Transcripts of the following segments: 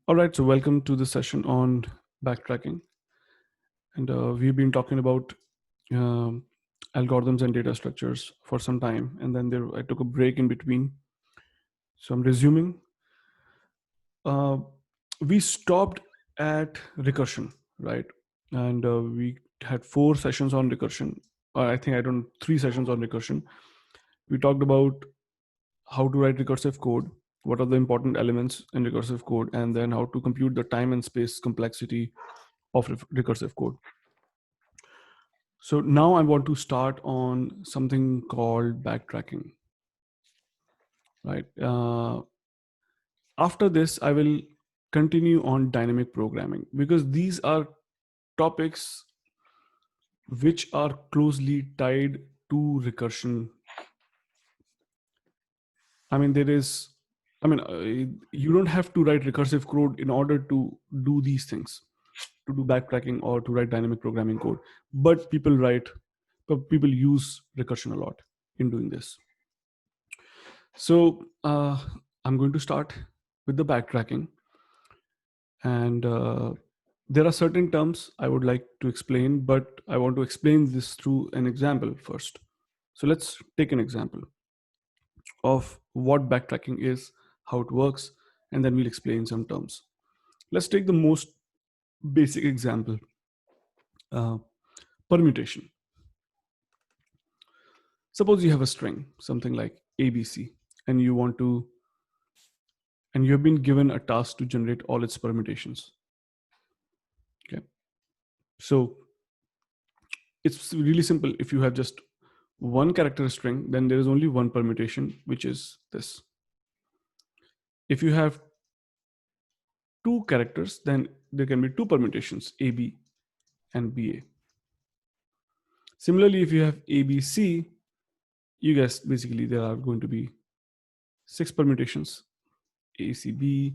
All right, so welcome to the session on backtracking. And we've been talking about um, algorithms and data structures for some time. And then I took a break in between. So I'm resuming. Uh, we stopped at recursion, right? And we had 4 sessions on recursion. Or I think 3 sessions on recursion. We talked about how to write recursive code, what are the important elements in recursive code, and then how to compute the time and space complexity of recursive code. So now I want to start on something called backtracking, right? After this, I will continue on dynamic programming because these are topics which are closely tied to recursion. I mean, you don't have to write recursive code in order to do these things, to do backtracking or to write dynamic programming code. But people use recursion a lot in doing this. So I'm going to start with the backtracking. And there are certain terms I would like to explain, but I want to explain this through an example first. So let's take an example of what backtracking is, how it works, and then we'll explain some terms. Let's take the most basic example, uh, permutation. Suppose you have a string, something like ABC, and you have been given a task to generate all its permutations. Okay. So it's really simple. If you have just one character string, then there is only one permutation, which is this. If you have 2 characters, then there can be 2 permutations, AB and BA. Similarly, if you have ABC, you guess basically there are going to be 6 permutations, ACB,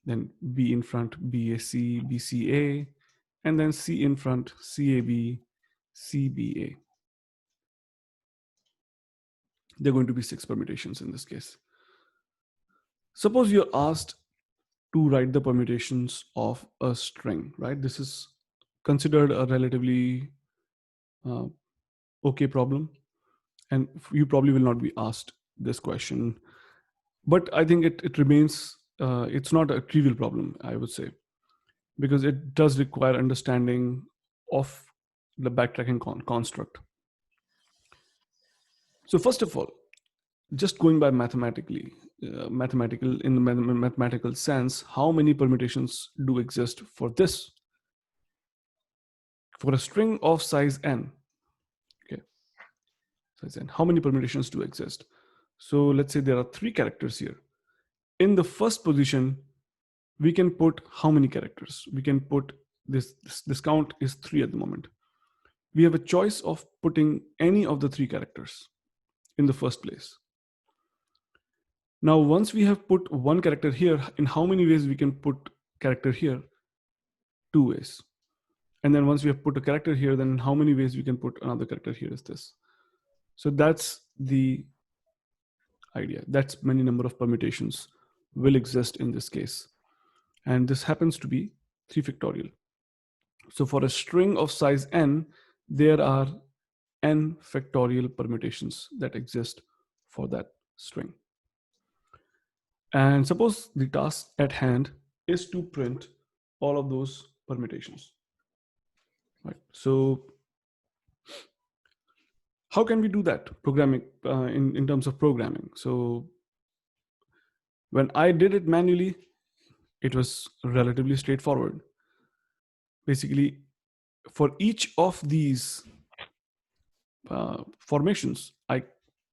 then B in front, BAC, BCA, and then C in front, CAB, CBA. There are going to be 6 permutations in this case. Suppose you're asked to write the permutations of a string, right? This is considered a relatively okay problem, and you probably will not be asked this question, but I think it remains, it's not a trivial problem, I would say, because it does require understanding of the backtracking construct. So first of all, just going by mathematical in the mathematical sense, how many permutations do exist for this? For a string of size n, okay, size n, how many permutations do exist? So let's say there are 3 characters here. In the first position, we can put how many characters? We can put this count is 3 at the moment. We have a choice of putting any of the 3 characters in the first place. Now, once we have put one character here, in how many ways we can put character here? 2 ways. And then once we have put a character here, then how many ways we can put another character here is this. So that's the idea. That's many number of permutations will exist in this case. And this happens to be 3 factorial. So for a string of size n, there are n factorial permutations that exist for that string. And suppose the task at hand is to print all of those permutations. Right. So how can we do that programming in terms of programming? So when I did it manually, it was relatively straightforward. Basically, for each of these formations, I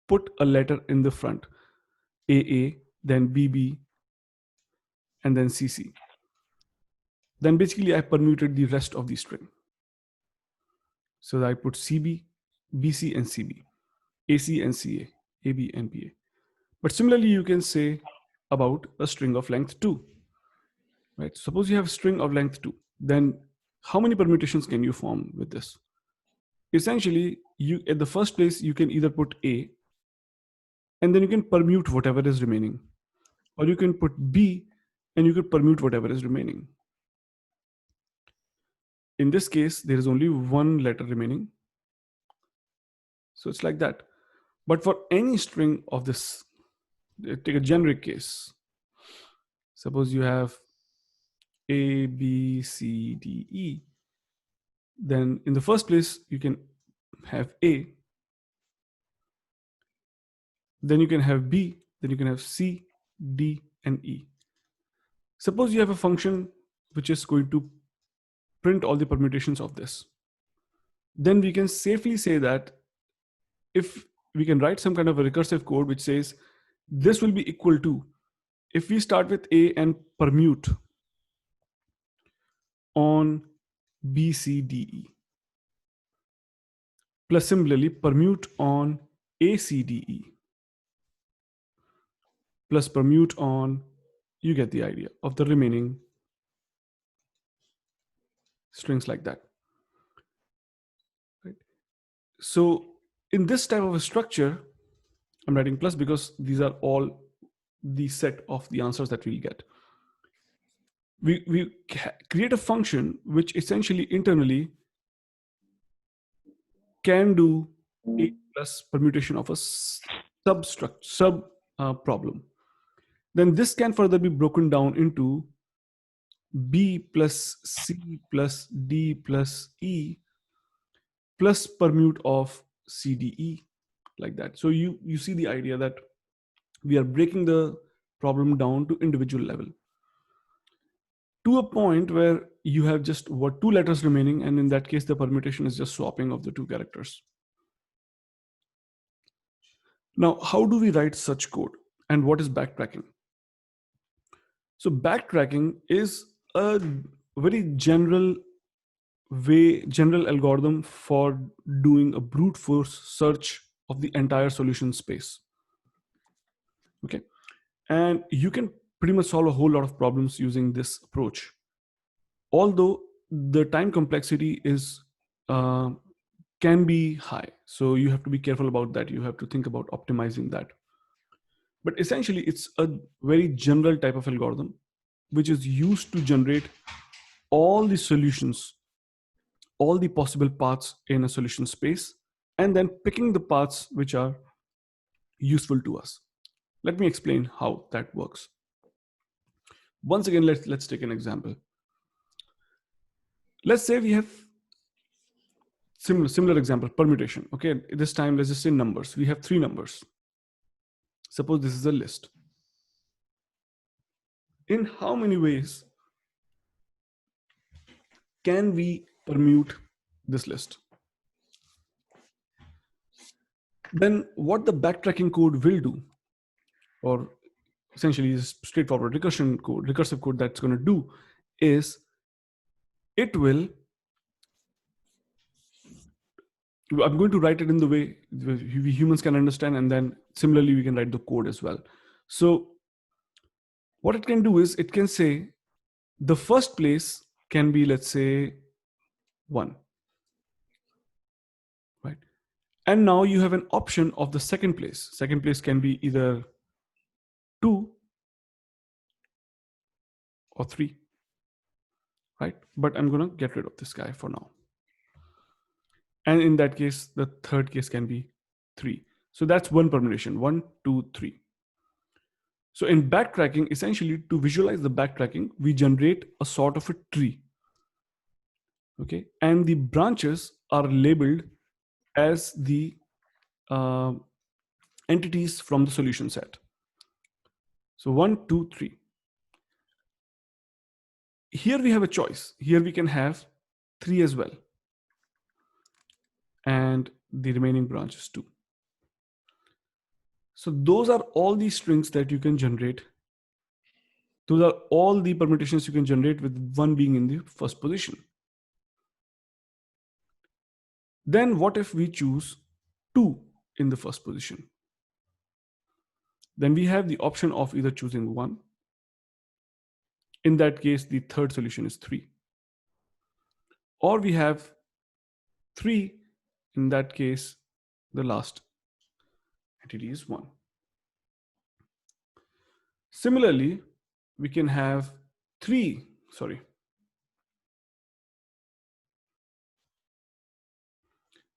put a letter in the front, AA, then BB, and then CC. Then basically I permuted the rest of the string. So I put CB, BC, and CB, AC and CA, AB and BA. But similarly, you can say about a string of length 2. Right? Suppose you have a string of length 2, then how many permutations can you form with this? Essentially, you at the first place, you can either put A, and then you can permute whatever is remaining, or you can put B, and you could permute whatever is remaining. In this case, there is only one letter remaining. So it's like that. But for any string of this, take a generic case. Suppose you have A, B, C, D, E. Then in the first place, you can have A, then you can have B, then you can have C, D, and E. Suppose you have a function which is going to print all the permutations of this. Then we can safely say that if we can write some kind of a recursive code which says this will be equal to, if we start with A and permute on B, C, D, E, plus similarly permute on A, C, D, E, plus permute on, you get the idea of the remaining strings like that. Right? So in this type of a structure, I'm writing plus because these are all the set of the answers that we'll get. We create a function which essentially internally can do A plus permutation of a sub problem. Then this can further be broken down into B plus C plus D plus E plus permute of CDE, like that. So you see the idea that we are breaking the problem down to individual level, to a point where you have just two letters remaining, and in that case the permutation is just swapping of the two characters. Now, how do we write such code, and what is backtracking? So backtracking is a very general algorithm for doing a brute force search of the entire solution space. Okay, and you can pretty much solve a whole lot of problems using this approach, although the time complexity is can be high, so you have to be careful about that. You have to think about optimizing that. But essentially it's a very general type of algorithm which is used to generate all the solutions, all the possible paths in a solution space, and then picking the paths which are useful to us. Let me explain how that works. Once again, let's take an example. Let's say we have similar example, permutation. Okay, this time let's just say numbers. We have 3 numbers. Suppose this is a list. In how many ways can we permute this list? Then what the backtracking code will do, or essentially is straightforward recursive code that's going to do, is it will, I'm going to write it in the way we humans can understand, and then similarly we can write the code as well. So what it can do is it can say the first place can be, let's say, 1, right? And now you have an option of the second place. Second place can be either 2 or 3, right? But I'm going to get rid of this guy for now. And in that case, the third case can be 3. So that's one permutation, 1, 2, 3. So in backtracking, essentially to visualize the backtracking, we generate a sort of a tree. Okay, and the branches are labeled as the entities from the solution set. So 1, 2, 3. Here we have a choice. Here we can have 3 as well, and the remaining branches 2. So those are all the strings that you can generate. Those are all the permutations you can generate with 1 being in the first position. Then what if we choose 2 in the first position? Then we have the option of either choosing 1. In that case, the third solution is 3. Or we have 3. In that case, the last entity is 1. Similarly, we can have three, sorry.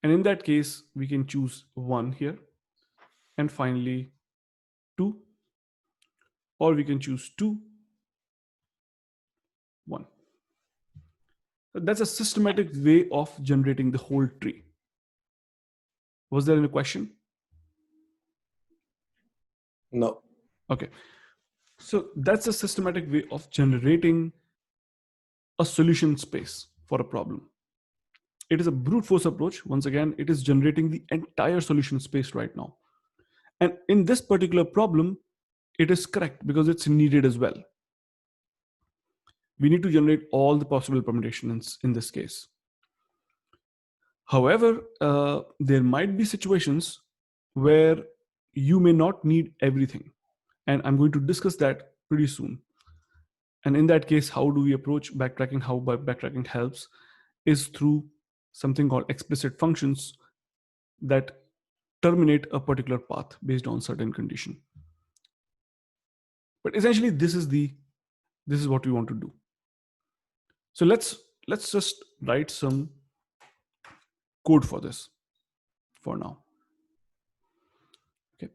And in that case, we can choose 1 here, and finally 2, or we can choose 2, 1. That's a systematic way of generating the whole tree. Was there any question? No. Okay. So that's a systematic way of generating a solution space for a problem. It is a brute force approach. Once again, it is generating the entire solution space right now. And in this particular problem, it is correct because it's needed as well. We need to generate all the possible permutations in this case. However, there might be situations where you may not need everything. And I'm going to discuss that pretty soon. And in that case, how do we approach backtracking? How backtracking helps is through something called explicit functions that terminate a particular path based on certain condition. But essentially, this is what we want to do. So let's just write some code for this for now. Okay,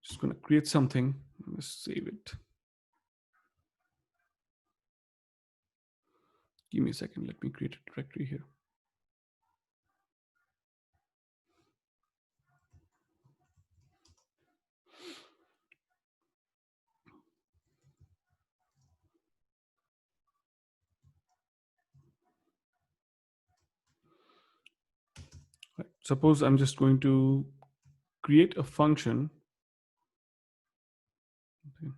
just going to create something. Let's save it. Give me a second. Let me create a directory here. Right. Suppose I'm just going to create a function. Okay.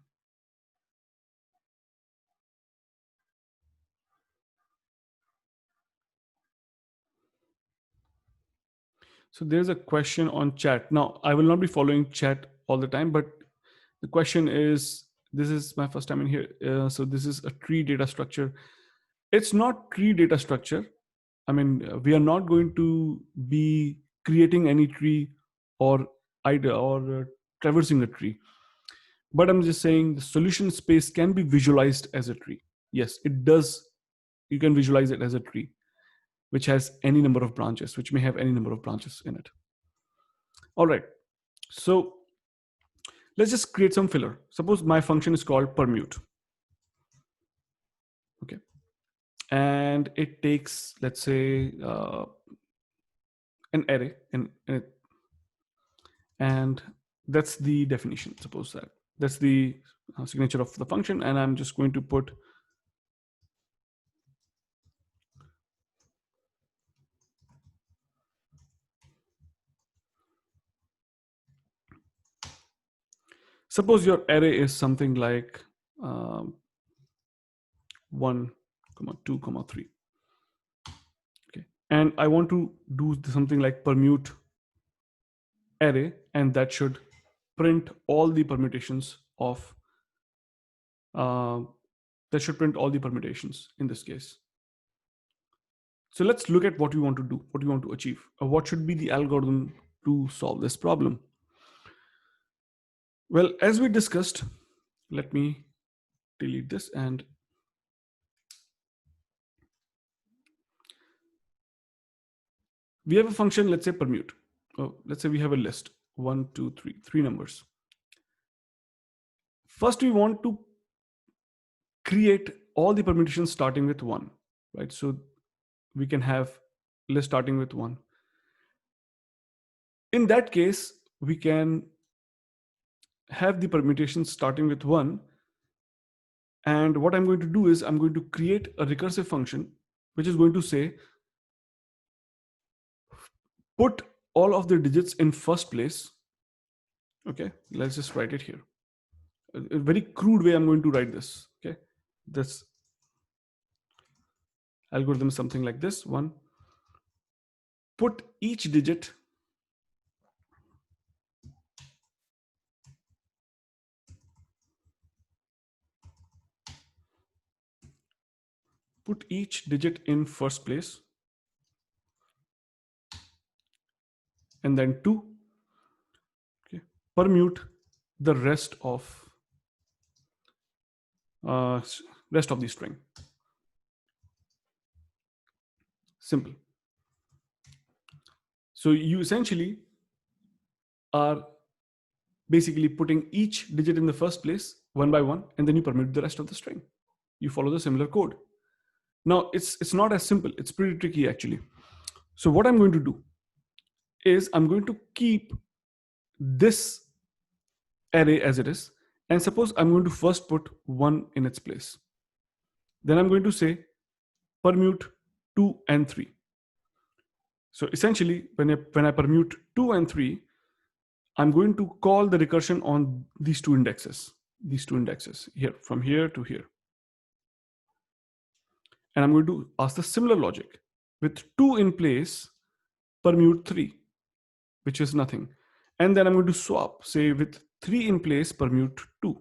So there's a question on chat. Now, I will not be following chat all the time, but the question is, this is my first time in here. So this is a tree data structure. It's not tree data structure. I mean, we are not going to be creating any tree or traversing a tree. But I'm just saying the solution space can be visualized as a tree. Yes, it does. You can visualize it as a tree, which has any number of branches, which may have any number of branches in it. All right. So let's just create some filler. Suppose my function is called permute. Okay. And it takes, let's say, an array in it. And that's the definition. Suppose that's the signature of the function. And I'm just going to put suppose your array is something like 1, 2, 3. Okay. And I want to do something like permute array, and that should print all the permutations of that should print all the permutations in this case. So let's look at what we want to do, what we want to achieve. What should be the algorithm to solve this problem? Well, as we discussed, let me delete this, and we have a function, let's say permute. Let's say we have a list, 1, 2, 3, 3 numbers. First, we want to create all the permutations starting with 1, right? So we can have list starting with 1. In that case, we can have the permutations starting with 1. And what I'm going to do is I'm going to create a recursive function, which is going to say, put all of the digits in first place. Okay, let's just write it here. A very crude way I'm going to write this. Okay, this algorithm is something like this. 1, put each digit in first place, and then 2, okay, permute the rest of rest of the string. Simple. So you essentially are basically putting each digit in the first place one by one, and then you permute the rest of the string. You follow the similar code. Now it's not as simple. It's pretty tricky actually. So what I'm going to do is I'm going to keep this array as it is, and suppose I'm going to first put 1 in its place. Then I'm going to say permute 2 and 3. So essentially, when I permute 2 and 3, I'm going to call the recursion on these two indexes here, from here to here. And I'm going to ask the similar logic. With 2 in place, permute 3, which is nothing. And then I'm going to swap, say with 3 in place, permute 2.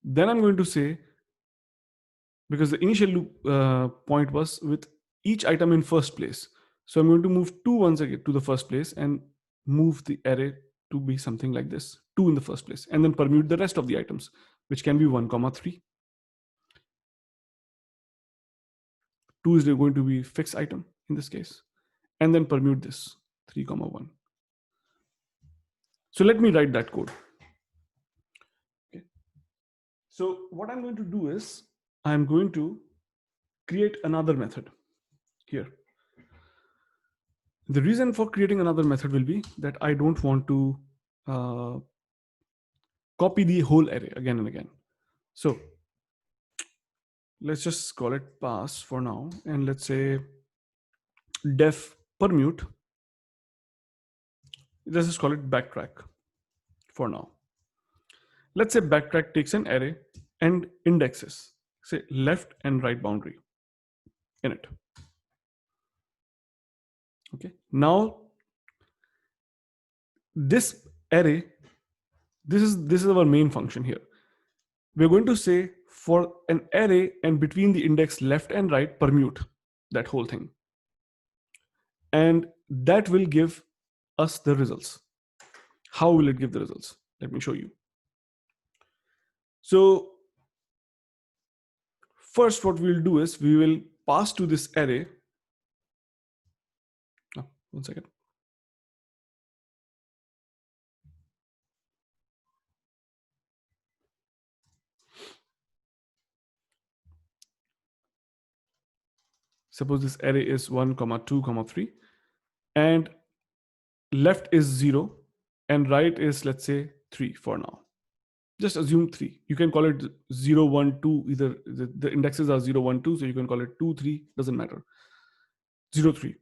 Then I'm going to say, because the initial loop point was with each item in first place. So I'm going to move 2 once again to the first place and move the array to be something like this, 2 in the first place, and then permute the rest of the items, which can be 1, 3. 2 is going to be fixed item in this case, and then permute this 3, 1. So let me write that code. Okay. So what I'm going to do is I'm going to create another method here. The reason for creating another method will be that I don't want to copy the whole array again and again. So let's just call it pass for now, and let's say def permute. Let's just call it backtrack for now. Let's say backtrack takes an array and indexes, say left and right boundary in it. Okay. Now this array, this is our main function here. We're going to say for an array and between the index left and right, permute that whole thing. And that will give us the results. How will it give the results? Let me show you. So first what we'll do is we will pass to this array. Oh, 1 second. Suppose this array is 1, 2, 3, and left is 0 and right is, let's say, 3 for now. Just assume 3. You can call it 0, 1, 2. Either the indexes are 0, 1, 2, so you can call it 2, 3, doesn't matter. 0, 3.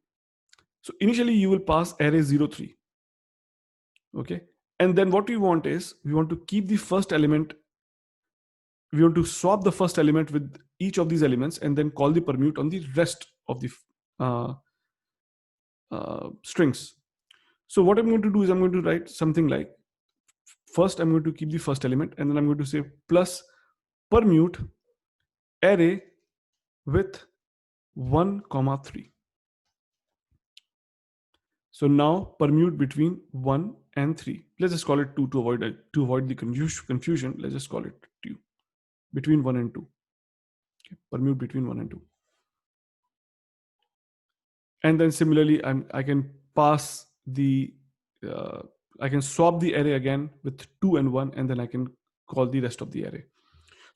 So initially you will pass array 0, 3. Okay. And then what we want is we want to keep the first element. We want to swap the first element with each of these elements and then call the permute on the rest of the strings. So what I'm going to do is I'm going to write something like, first I'm going to keep the first element, and then I'm going to say plus permute array with 1, 3. So now permute between 1 and 3. Let's just call it 2 to avoid the confusion. Let's just call it 2, between 1 and 2. Okay. Permute between 1 and 2. And then similarly, I can pass the I can swap the array again with 2 and 1, and then I can call the rest of the array.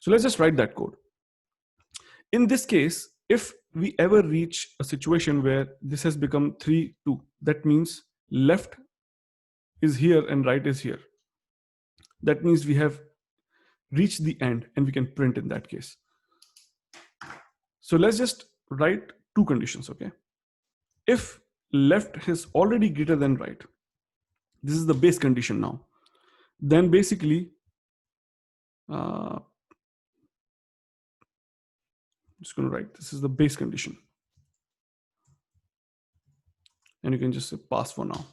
So let's just write that code. In this case, if we ever reach a situation where this has become 3, 2, that means left is here and right is here. That means we have reached the end, and we can print in that case. So let's just write two conditions, okay? If left is already greater than right, this is the base condition now, then basically I'm just going to write this is the base condition, and you can just say pass for now.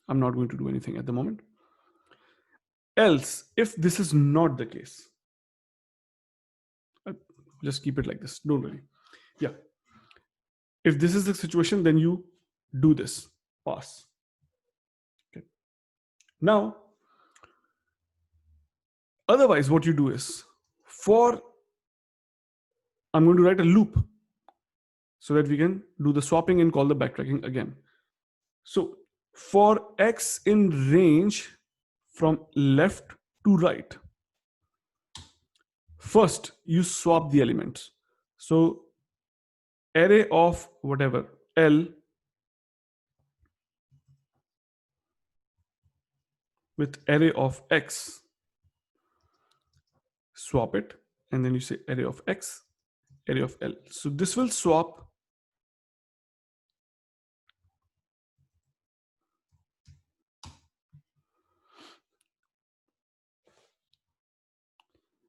I'm not going to do anything at the moment. Else, if this is not the case, just keep it like this, don't worry. Yeah, if this is the situation, then you do this, pass. Okay. Now Otherwise, what you do is, I'm going to write a loop so that we can do the swapping and call the backtracking again. So for x in range from left to right, first you swap the elements. So array of whatever L with array of X, swap it, and then you say array of X, array of L. So this will swap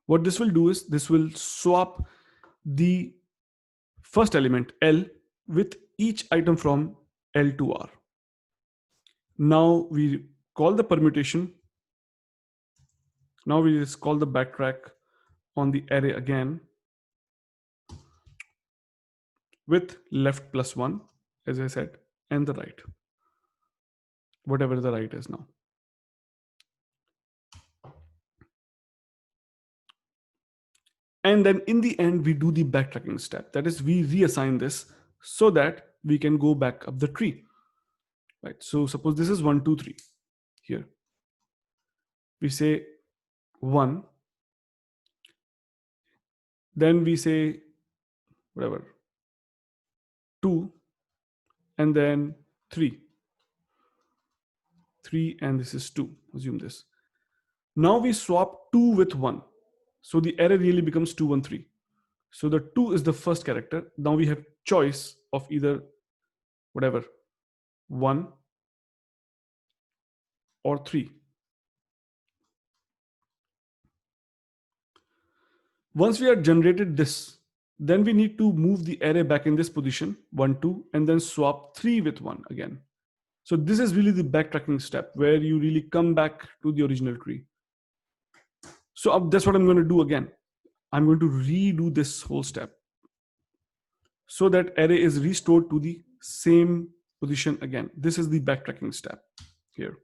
what this will do is this will swap the first element L with each item from L to R. Now we call the permutation. Now we just call the backtrack on the array again with left plus 1, as I said, and the right, whatever the right is now. And then in the end, we do the backtracking step. That is, we reassign this so that we can go back up the tree. Right. So suppose this is 1, 2, 3 here. We say 1, then we say whatever 2, and then 3, and this is 2. Assume this. Now we swap 2 with 1. So the array really becomes 2, 1, 3. So the 2 is the first character. Now we have choice of either whatever 1 or 3. Once we have generated this, then we need to move the array back in this position 1, 2, and then swap 3 with 1 again. So this is really the backtracking step where you really come back to the original tree. So that's what I'm going to do again. I'm going to redo this whole step so that array is restored to the same position again. This is the backtracking step here.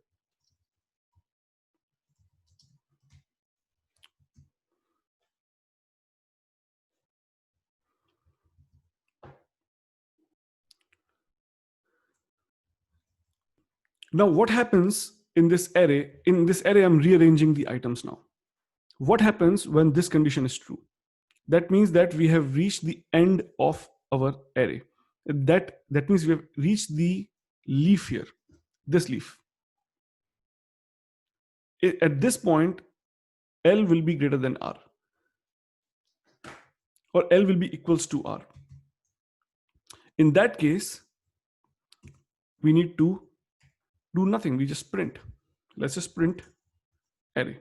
Now what happens in this array? In this array, I'm rearranging the items now. What happens when this condition is true? That means that we have reached the end of our array. That means we have reached the leaf here, this leaf. At this point, L will be greater than R, or L will be equals to R. In that case, we need to do nothing. We just print. Let's just print array.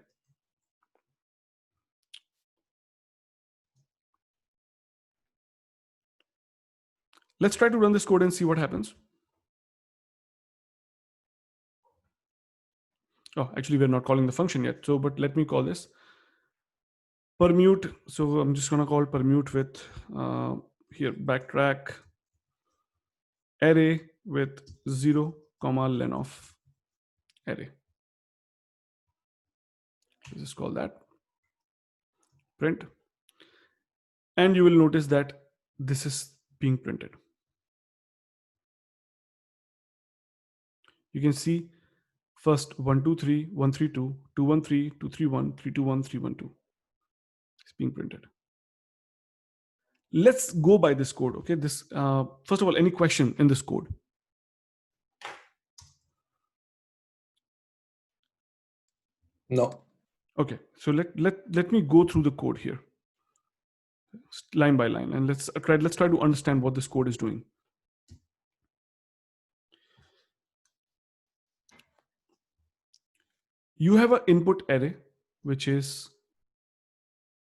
Let's try to run this code and see what happens. Oh, actually, we're not calling the function yet. So, but let me call this permute. So I'm just going to call permute with here backtrack array with 0, len of array. Let's just call that print. And you will notice that this is being printed. You can see first 1, 2, 3, 1, 3, 2, 2, 1, 3, 2, 3, 1, 3, 2, 1, 3, 1, 2. It's being printed. Let's go by this code. Okay. This first of all, any question in this code? No. Okay. So let me go through the code here, line by line, and let's try to understand what this code is doing. You have an input array, which is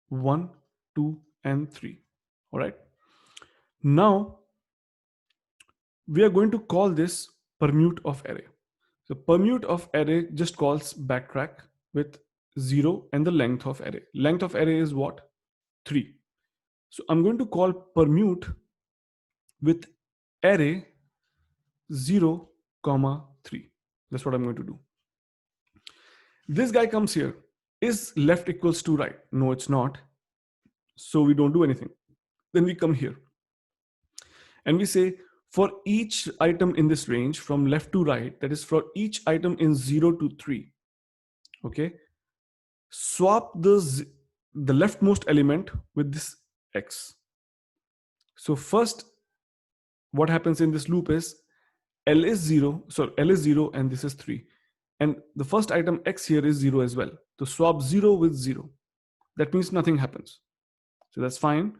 1, 2, and 3. All right. Now we are going to call this permute of array. So permute of array just calls backtrack with 0 and the length of array. Length of array is what? 3. So I'm going to call permute with array 0, 3. That's what I'm going to do. This guy comes here Is left equals to right? No, it's not. So we don't do anything. Then we come here and we say for each item in this range from left to right, that is for each item in 0 to 3, okay, swap the leftmost element with this x. So first, what happens in this loop is L is 0, so L is 0 and this is 3. And the first item x here is 0 as well. So swap 0 with 0. That means nothing happens. So that's fine.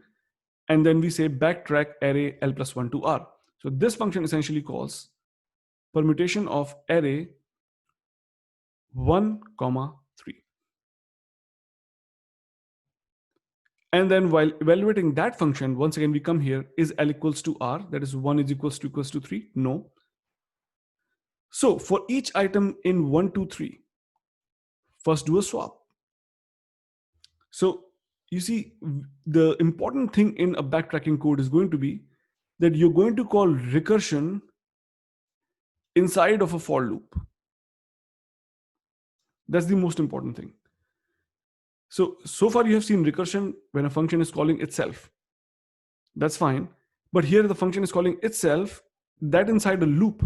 And then we say backtrack array L plus 1 to R. So this function essentially calls permutation of array 1, 3. And then while evaluating that function, once again, we come here, is L equals to R, that is 1 is equals to 3? No. So for each item in 1, 2, 3, first do a swap. So you see, the important thing in a backtracking code is going to be that you're going to call recursion inside of a for loop. That's the most important thing. So far you have seen recursion when a function is calling itself. That's fine. But here the function is calling itself, that inside a loop.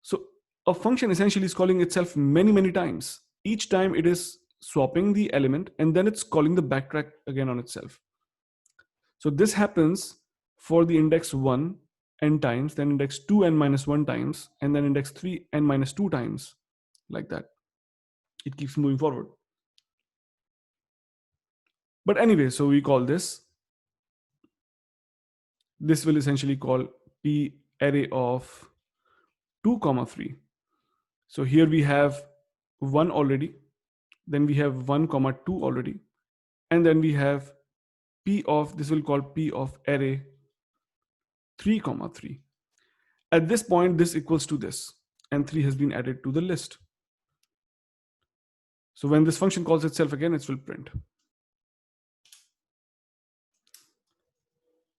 So a function essentially is calling itself many, many times. Each time it is swapping the element and then it's calling the backtrack again on itself. So this happens for the index 1 n times, then index 2 n minus 1 times, and then index 3 n minus 2 times, like that. It keeps moving forward. But anyway, so we call this will essentially call p array of 2, 3. So here we have 1 already, then we have 1, 2 already, and then we have p of, this will call p of array 3, 3. At this point, this equals to this, and 3 has been added to the list. So when this function calls itself again, it will print.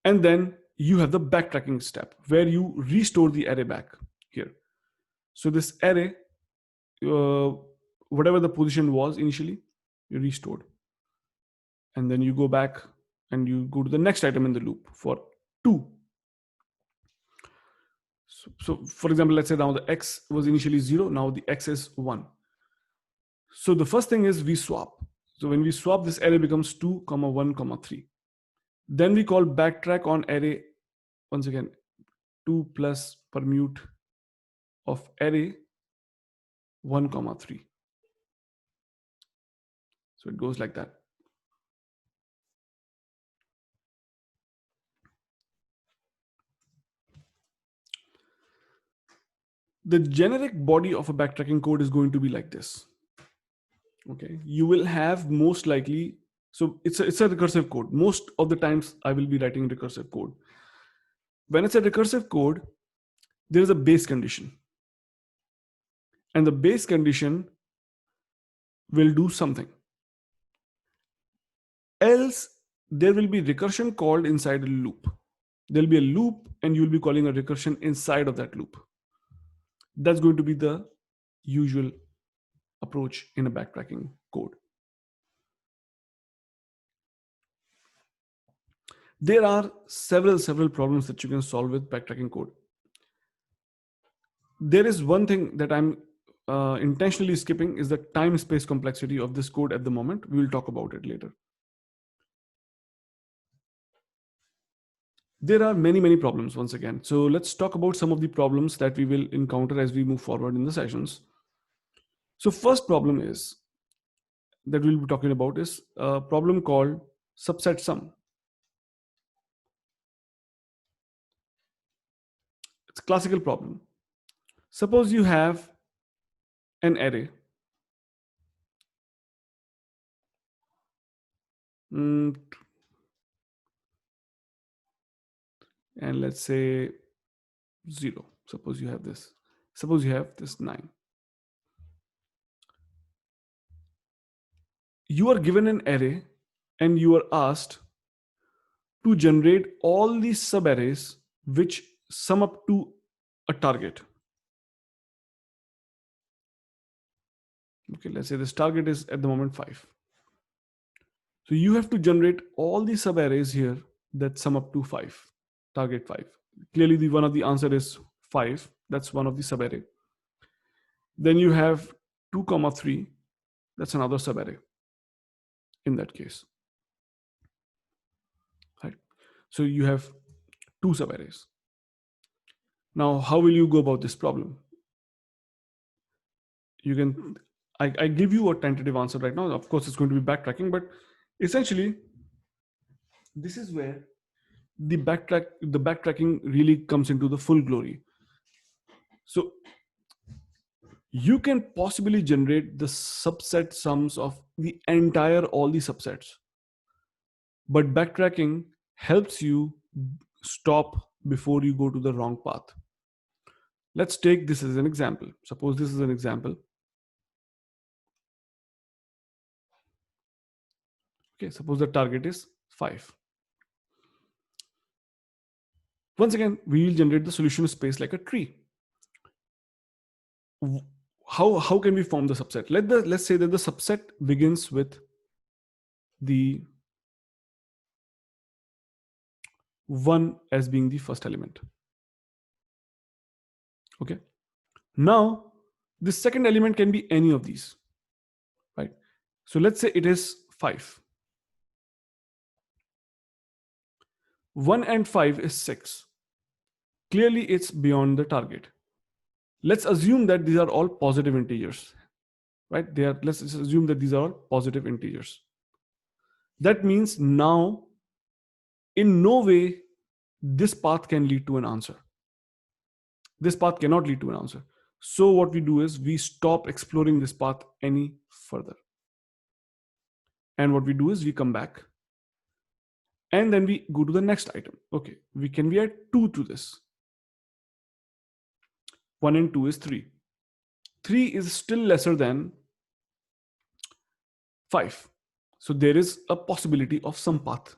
And then you have the backtracking step where you restore the array back here. So this array, whatever the position was initially, you restored. And then you go back and you go to the next item in the loop for 2. So for example, let's say now the x was initially 0, now the x is 1. So the first thing is we swap. So when we swap, this array becomes 2, 1, 3. Then we call backtrack on array, once again, 2 plus permute of array 1, 3. So it goes like that. The generic body of a backtracking code is going to be like this. Okay, you will have most likely, so it's a recursive code. Most of the times I will be writing recursive code. When it's a recursive code, there is a base condition. And the base condition will do something. Else, there will be recursion called inside a loop. There'll be a loop and you'll be calling a recursion inside of that loop. That's going to be the usual approach in a backtracking code. There are several problems that you can solve with backtracking code. There is one thing that I'm intentionally skipping is the time space complexity of this code at the moment. We will talk about it later. There are many problems once again. So let's talk about some of the problems that we will encounter as we move forward in the sessions. So first problem is that we'll be talking about is a problem called subset sum. It's a classical problem. Suppose you have an array. And let's say 0. Suppose you have this. Suppose you have this 9. You are given an array and you are asked to generate all these subarrays which sum up to a target. Okay, let's say this target is at the moment 5. So you have to generate all the subarrays here that sum up to 5, target 5. Clearly, the one of the answer is 5. That's one of the subarray. Then you have 2 comma 3. That's another subarray in that case. Right. So you have 2 subarrays. Now, how will you go about this problem? You can, I give you a tentative answer right now. Of course, it's going to be backtracking, but essentially, this is where the backtracking really comes into the full glory. So you can possibly generate the subset sums of the entire all the subsets, but backtracking helps you stop before you go to the wrong path. Let's take this as an example. Suppose this is an example. Okay, suppose the target is 5. Once again, we will generate the solution space like a tree. How can we form the subset? Let's say that the subset begins with the 1 as being the first element. Okay. Now, the second element can be any of these, right? So let's say it is 5. 1 and 5 is 6. Clearly, it's beyond the target. Let's assume that these are all positive integers, right? Let's assume that these are all positive integers. That means now, in no way, this path can lead to an answer. This path cannot lead to an answer. So what we do is we stop exploring this path any further. And what we do is we come back and then we go to the next item. Okay, we add 2 to this. 1 and 2 is 3. 3 is still lesser than 5. So there is a possibility of some path.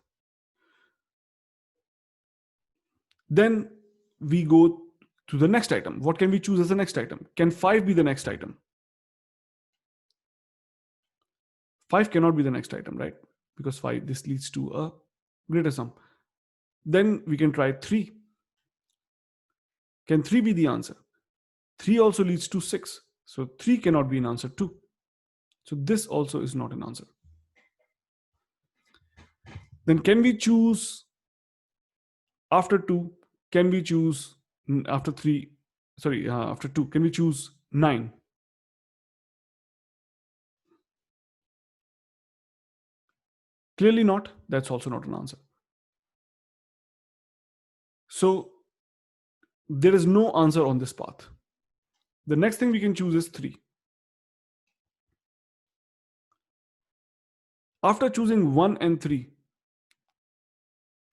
Then we go to the next item. What can we choose as the next item? Can 5 be the next item? 5 cannot be the next item, right? Because 5, this leads to a greater sum. Then we can try 3. Can 3 be the answer? 3 also leads to 6. So 3 cannot be an answer too. So this also is not an answer. Then can we choose after 2? Can we choose after 3? Sorry, after 2, can we choose 9? Clearly not. That's also not an answer. So there is no answer on this path. The next thing we can choose is 3. After choosing 1 and 3,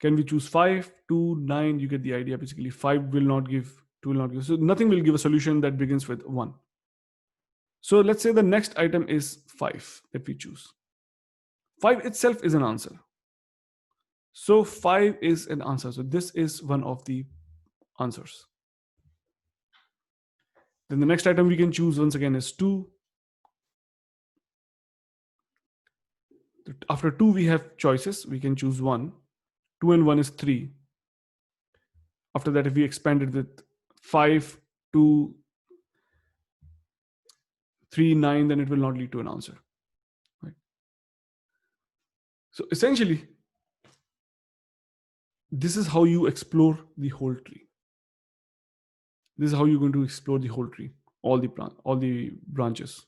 can we choose 5, 2, 9? You get the idea. Basically, 5 will not give, 2 will not give. So nothing will give a solution that begins with 1. So let's say the next item is 5 that we choose. 5 itself is an answer. So 5 is an answer. So this is one of the answers. Then the next item we can choose once again is 2. After 2, we have choices. We can choose 1. 2 and 1 is 3. After that, if we expand it with 5, 2, 3, 9, then it will not lead to an answer. Right? So essentially, this is how you explore the whole tree. This is how you're going to explore the whole tree, all the branches.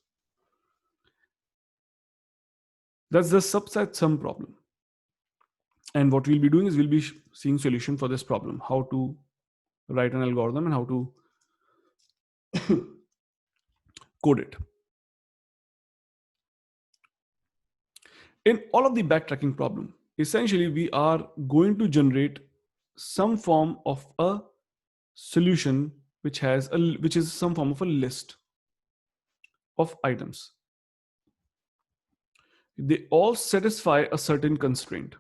That's the subset sum problem. And what we'll be doing is we'll be seeing solution for this problem, how to write an algorithm and how to code it. In all of the backtracking problem, essentially we are going to generate some form of a solution which is some form of a list of items. They all satisfy a certain constraint.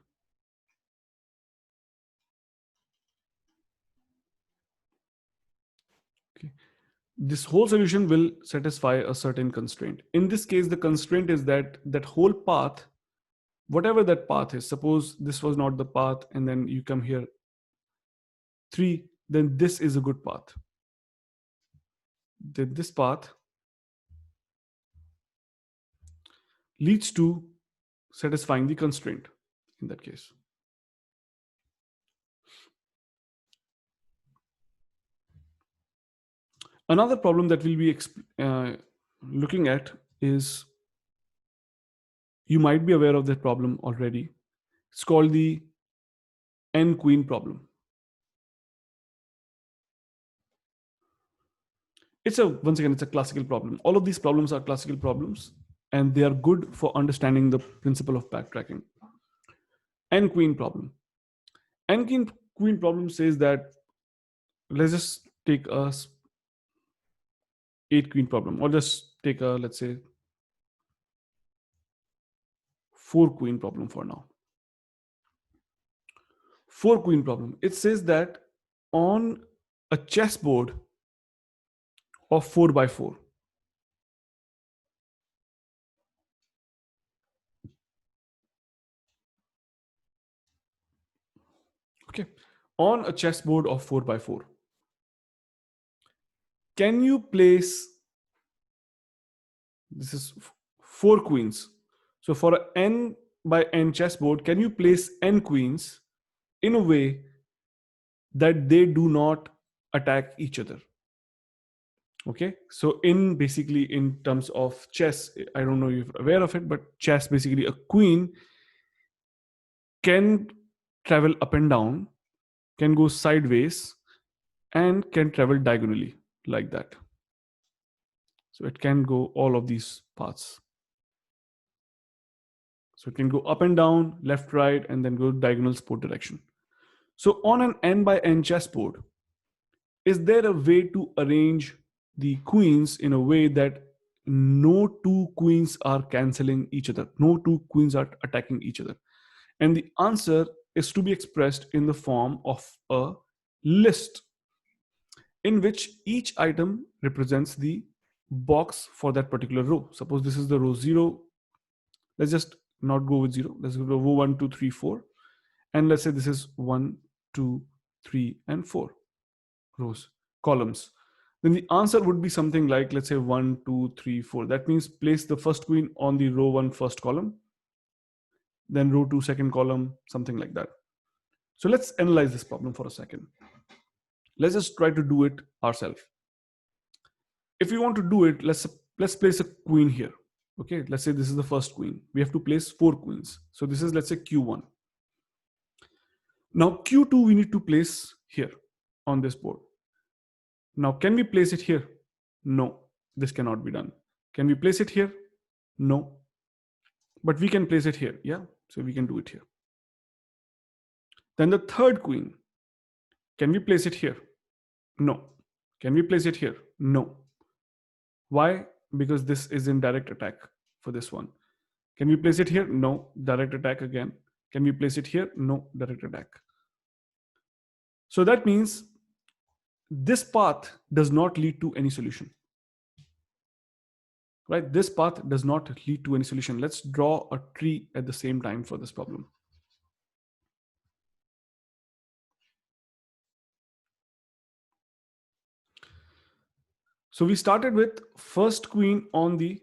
Okay. this whole solution will satisfy a certain constraint. In this case, the constraint is that that whole path, whatever that path is, suppose this was not the path and then you come here 3, then this is a good path. Then this path leads to satisfying the constraint in that case. Another problem that we'll be looking at is, you might be aware of that problem already. It's called the n queen problem. Once again, it's a classical problem. All of these problems are classical problems, and they are good for understanding the principle of backtracking. N queen problem. N queen problem says that, let's just take a 8 queen problem, or just take a, let's say, 4 queen problem for now. 4 queen problem. It says that on a chessboard of 4 by 4, okay, on a chessboard of 4 by 4, can you place, this is 4 queens. So for an n by n chessboard, can you place n queens in a way that they do not attack each other? Okay, so basically in terms of chess, I don't know if you're aware of it, but chess, basically a queen can travel up and down, can go sideways, and can travel diagonally like that. So it can go all of these paths. So it can go up and down, left, right, and then go diagonal sport direction. So on an n by n chessboard, is there a way to arrange the queens in a way that no two queens are canceling each other, no two queens are attacking each other? And the answer is to be expressed in the form of a list in which each item represents the box for that particular row. Suppose this is the row 0. Let's just not go with 0. Let's go to row 1, 2, 3, 4. And let's say this is 1, 2, 3, and 4 rows, columns. Then the answer would be something like, let's say 1, 2, 3, 4. That means place the first queen on the row 1 first column, then row 2 second column, something like that. So let's analyze this problem for a second. Let's just try to do it ourselves. If we want to do it, let's place a queen here. Okay, let's say this is the first queen. We have to place 4 queens. So this is, let's say, Q1. Now Q2 we need to place here on this board. Now can we place it here? No, this cannot be done. Can we place it here? No, but we can place it here. Yeah, so we can do it here. Then the third queen, can we place it here? No. Can we place it here? No. Why? Because this is in direct attack for this one. Can we place it here? No. Direct attack again. Can we place it here? No. Direct attack. So that means this path does not lead to any solution. Right? This path does not lead to any solution. Let's draw a tree at the same time for this problem. So we started with first queen on the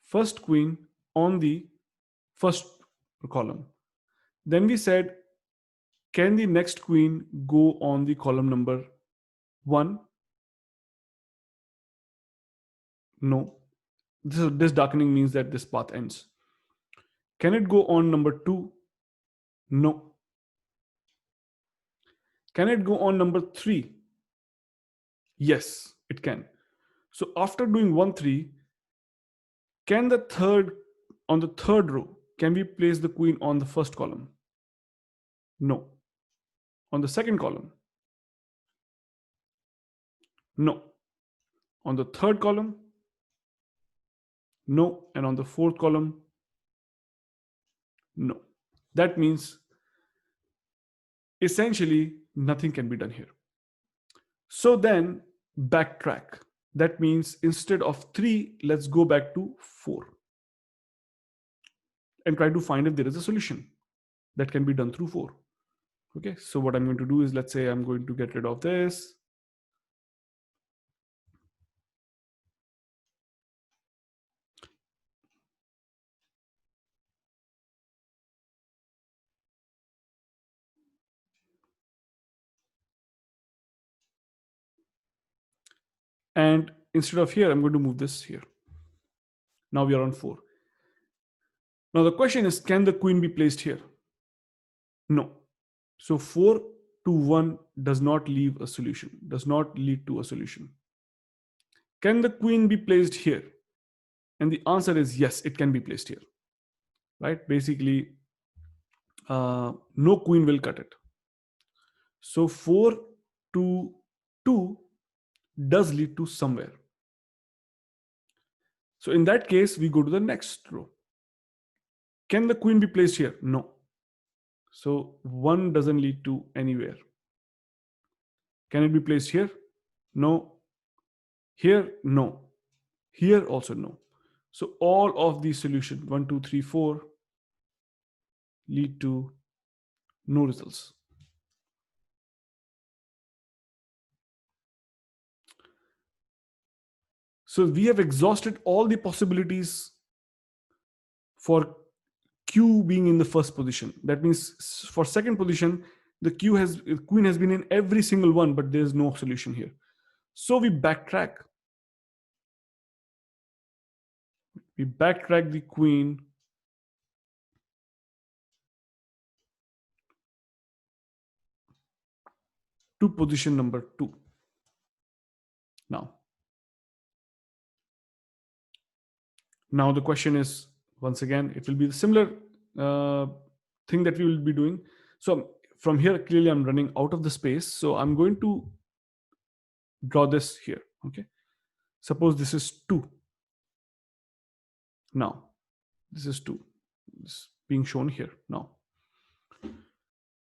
first column. Then we said, can the next queen go on the column number 1? No. This darkening means that this path ends. Can it go on number 2? No. Can it go on number 3? Yes, it can. So after doing 1, 3, can on the third row, can we place the queen on the first column? No. On the second column? No. On the third column? No. And on the fourth column? No. That means essentially Nothing can be done here. So then backtrack. That means instead of 3, let's go back to 4 and try to find if there is a solution that can be done through 4. Okay, so what I'm going to do is, let's say I'm going to get rid of this. And instead of here, I'm going to move this here. Now we are on 4. Now the question is, can the queen be placed here? No. So 4 to 1 does not leave a solution, does not lead to a solution. Can the queen be placed here? And the answer is yes, it can be placed here. Right? Basically, no queen will cut it. So 4 to 2 does lead to somewhere. So in that case, we go to the next row. Can the queen be placed here? No. So 1 doesn't lead to anywhere. Can it be placed here? No. Here? No. Here also no. So all of these solutions, 1, 2, 3, 4, lead to no results. So we have exhausted all the possibilities for Q being in the first position. That means for second position, the queen has been in every single one, but there's no solution here. So we backtrack. We backtrack the queen to position number 2. Now the question is, once again, it will be the similar thing that we will be doing. So from here, clearly I'm running out of the space. So I'm going to draw this here. Okay. Suppose this is 2. Now, this is 2. It's being shown here. Now,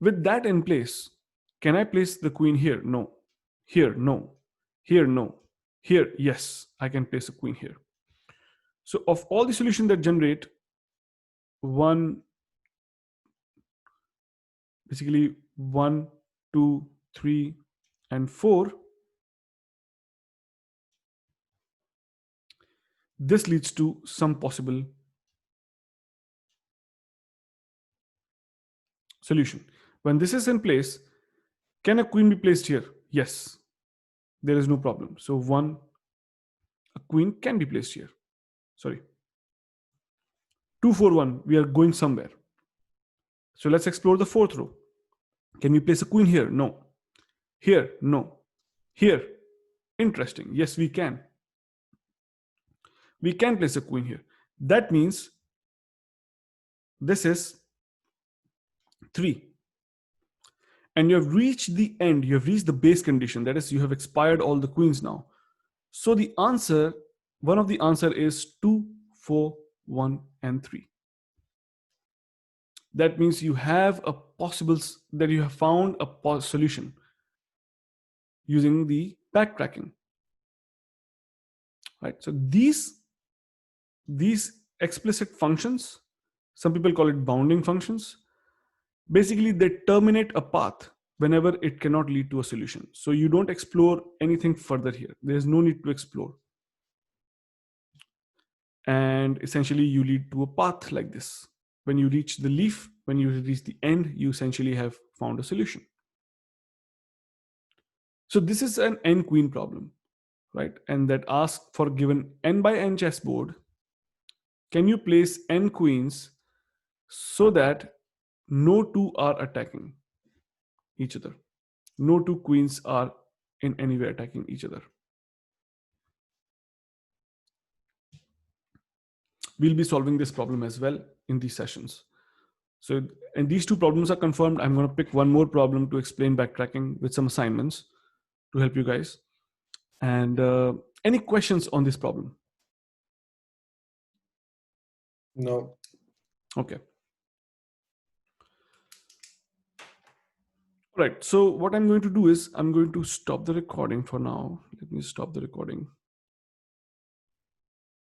with that in place, can I place the queen here? No. Here, no. Here, no. Here, yes, I can place a queen here. So of all the solutions that generate, 1, basically 1, 2, 3, and 4, this leads to some possible solution. When this is in place, can a queen be placed here? Yes, there is no problem. So 1, a queen can be placed here. Sorry. 2, 4, 1, we are going somewhere. So let's explore the 4th row. Can we place a queen here? No. Here? No. Here? Interesting. Yes, we can. We can place a queen here. That means this is 3. And you have reached the end. You have reached the base condition. That is, you have expired all the queens now. So the answer, one of the answer is 2, 4, 1, and 3. That means you have a possible, that you have found a solution using the backtracking. Right? So these explicit functions, some people call it bounding functions, basically they terminate a path whenever it cannot lead to a solution. So you don't explore anything further here. There's no need to explore. And essentially you lead to a path like this. When you reach the leaf, when you reach the end, you essentially have found a solution. So this is an n queen problem, right? And that asks, for given n by n chessboard, can you place n queens so that no two are attacking each other? No two queens are in any way attacking each other. We'll be solving this problem as well in these sessions. So, and these 2 problems are confirmed. I'm going to pick one more problem to explain backtracking with some assignments to help you guys. And any questions on this problem? No. Okay. Right. So what I'm going to do is I'm going to stop the recording for now. Let me stop the recording.